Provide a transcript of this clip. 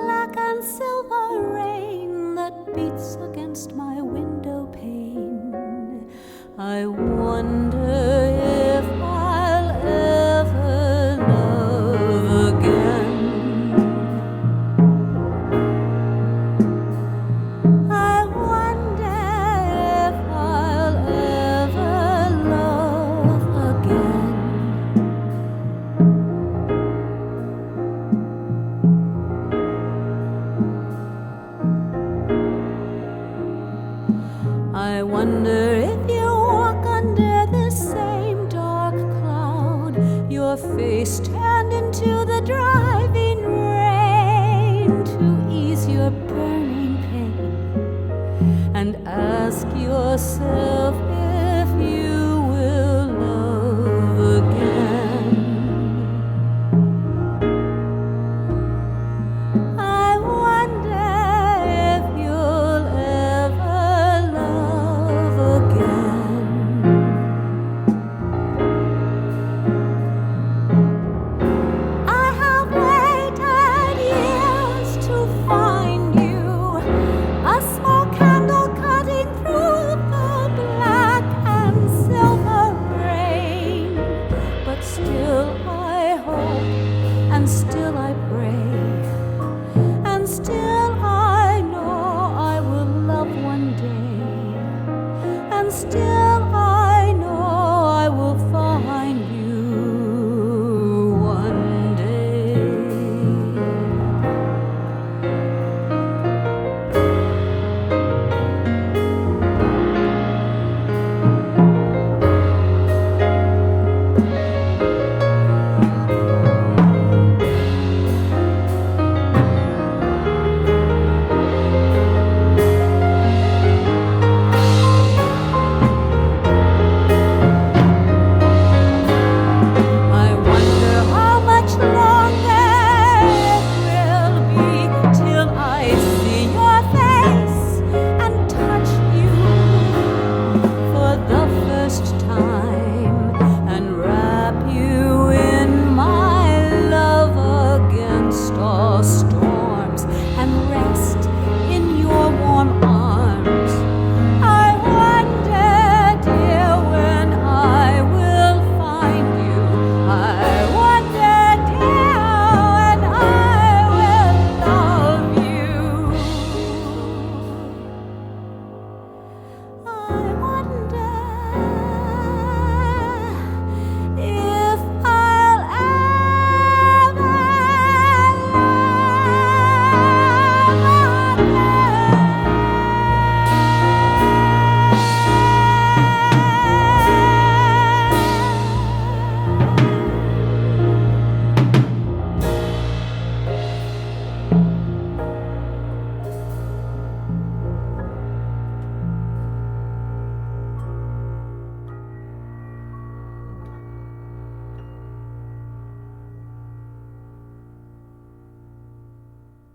black and silver rain that beats against my window pane. I wonder if I'll ever love again. I wonder if I'll ever love again. I wonder if you walk under the same dark cloud, your face turned into the dry